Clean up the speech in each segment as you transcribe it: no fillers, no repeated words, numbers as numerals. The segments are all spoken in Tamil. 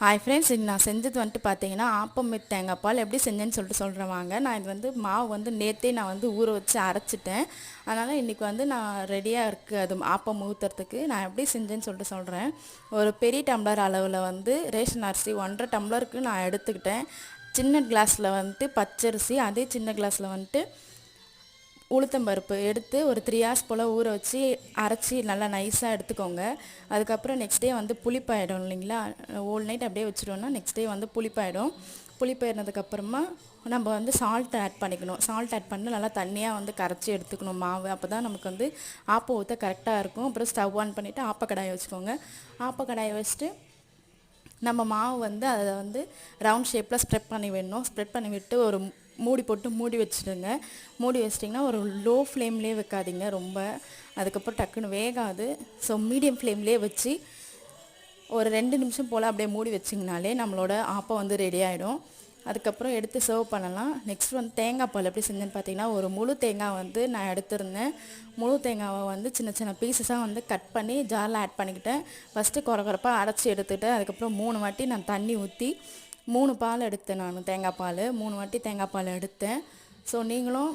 ஹாய் ஃப்ரெண்ட்ஸ், இது நான் செஞ்சது வந்துட்டு பார்த்தீங்கன்னா ஆப்பம் வித் தேங்காய் பால் எப்படி செஞ்சேன்னு சொல்லிட்டு சொல்கிறேன் வாங்க. நான் இது வந்து மாவு வந்து நேற்றே நான் வந்து ஊற வச்சு அரைச்சிட்டேன். அதனால் இன்றைக்கி வந்து நான் ரெடியாக இருக்குது அது ஆப்பம் ஊற்றுறதுக்கு. நான் எப்படி செஞ்சேன்னு சொல்லிட்டு சொல்கிறேன். ஒரு பெரிய டம்ளர் அளவில் வந்து ரேஷன் அரிசி 1.5 டம்ளருக்கு நான் எடுத்துக்கிட்டேன். சின்ன கிளாஸில் வந்துட்டு பச்சரிசி, அதே சின்ன கிளாஸில் வந்துட்டு உளுத்தம்பருப்பு எடுத்து ஒரு 3 hours போல் ஊற வச்சு அரைச்சி நல்லா நைஸாக எடுத்துக்கோங்க. அதுக்கப்புறம் நெக்ஸ்ட் டே வந்து புளிப்பாயிடும் இல்லைங்களா. ஓல் நைட் அப்படியே வச்சுட்டோன்னா நெக்ஸ்ட் டே வந்து புளிப்பாயிடும். புளிப்பாயினதுக்கப்புறமா நம்ம வந்து சால்ட் ஆட் பண்ணிக்கணும். சால்ட் ஆட் பண்ணி நல்லா தண்ணியாக வந்து கரைச்சி எடுத்துக்கணும் மாவு. அப்போ தான் நமக்கு வந்து ஆப்பம் ஊற்ற கரெக்டாக இருக்கும். அப்புறம் ஸ்டவ் ஆன் பண்ணிவிட்டு ஆப்பக்கடாயை வச்சுக்கோங்க. ஆப்பக்கடாயை வச்சுட்டு நம்ம மாவு வந்து அதை வந்து ரவுண்ட் ஷேப்பில் ஸ்ப்ரெட் பண்ணி விடணும். ஸ்ப்ரெட் பண்ணி விட்டு ஒரு மூடி போட்டு மூடி வச்சுடுங்க. மூடி வச்சிட்டிங்கன்னா ஒரு லோ ஃப்ளேம்லேயே வைக்காதீங்க ரொம்ப, அதுக்கப்புறம் டக்குன்னு வேகாது. ஸோ மீடியம் ஃப்ளேம்லேயே வச்சு ஒரு 2 நிமிஷம் போல் அப்படியே மூடி வச்சிங்கனாலே நம்மளோட ஆப்பம் வந்து ரெடி ஆகிடும். அதுக்கப்புறம் எடுத்து சர்வ் பண்ணலாம். நெக்ஸ்ட் வந்து தேங்காய் பால் எப்படி செஞ்சேன்னு பார்த்தீங்கன்னா, ஒரு முழு தேங்காய் வந்து நான் எடுத்திருந்தேன். முழு தேங்காவை வந்து சின்ன சின்ன பீசஸாக வந்து கட் பண்ணி ஜாரில் ஆட் பண்ணிக்கிட்டேன். ஃபஸ்ட்டு குறப்பாக அரைச்சி எடுத்துக்கிட்டேன். அதுக்கப்புறம் 3 வாட்டி நான் தண்ணி ஊற்றி 3 பால் எடுத்தேன். நான் தேங்காய் பால் 3 வாட்டி தேங்காய் பால் எடுத்தேன். ஸோ நீங்களும்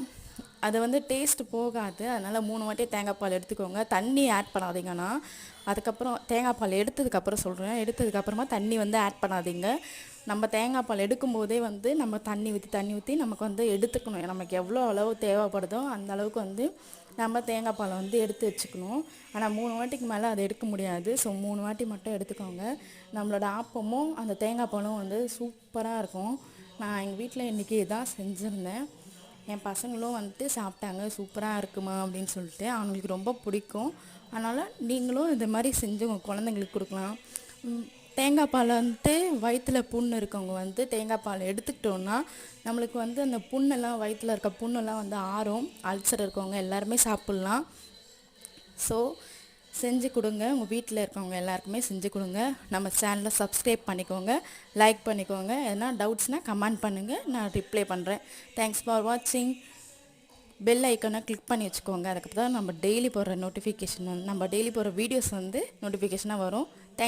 அது வந்து டேஸ்ட்டு போகாது, அதனால் 3 வாட்டி தேங்காய் பால் எடுத்துக்கோங்க. தண்ணி ஆட் பண்ணாதீங்கன்னா. அதுக்கப்புறம் தேங்காய் பால் எடுத்ததுக்கப்புறம் சொல்கிறேன். எடுத்ததுக்கப்புறமா தண்ணி வந்து ஆட் பண்ணாதீங்க. நம்ம தேங்காய் பால் எடுக்கும்போதே வந்து நம்ம தண்ணி ஊற்றி நமக்கு வந்து எடுத்துக்கணும். நமக்கு எவ்வளோ அளவு தேவைப்படுதோ அந்த அளவுக்கு வந்து நம்ம தேங்காய் பாலை வந்து எடுத்து வச்சுக்கணும். ஆனால் 3 வாட்டிக்கு மேலே அதை எடுக்க முடியாது. ஸோ 3 வாட்டி மட்டும் எடுத்துக்கோங்க. நம்மளோட ஆப்பமும் அந்த தேங்காய் பாலும் வந்து சூப்பராக இருக்கும். நான் எங்கள் வீட்டில் இன்றைக்கி இதான் செஞ்சுருந்தேன். என் பசங்களும் வந்துட்டு சாப்பிட்டாங்க. சூப்பராக இருக்குமா அப்படின்னு சொல்லிட்டு அவங்களுக்கு ரொம்ப பிடிக்கும். அதனால் நீங்களும் இந்த மாதிரி செஞ்சு உங்கள் குழந்தைங்களுக்கு கொடுக்கலாம். தேங்காய் பால் வந்துட்டு வயிற்றில் புண்ணு இருக்கவங்க வந்து தேங்காய் பால் எடுத்துக்கிட்டோன்னா நம்மளுக்கு வந்து அந்த புண்ணெல்லாம் வயிற்றில் இருக்க புண்ணெல்லாம் வந்து ஆறும். அல்சர் இருக்கவங்க எல்லாருமே சாப்பிட்லாம். ஸோ செஞ்சு கொடுங்க. உங்கள் வீட்டில் இருக்கவங்க எல்லாருக்குமே செஞ்சு கொடுங்க. நம்ம சேனலை சப்ஸ்கிரைப் பண்ணிக்கோங்க, லைக் பண்ணிக்கோங்க. எதனா டவுட்ஸ்னால் கமெண்ட் பண்ணுங்கள், நான் ரிப்ளை பண்ணுறேன். தேங்க்ஸ் ஃபார் வாட்சிங். பெல் ஐக்கானை கிளிக் பண்ணி வச்சுக்கோங்க. அதுக்கப்புறம் தான் நம்ம டெய்லி போடுற நோட்டிஃபிகேஷன் நம்ம டெய்லி போடுற வீடியோஸ் வந்து நோட்டிஃபிகேஷனாக வரும்.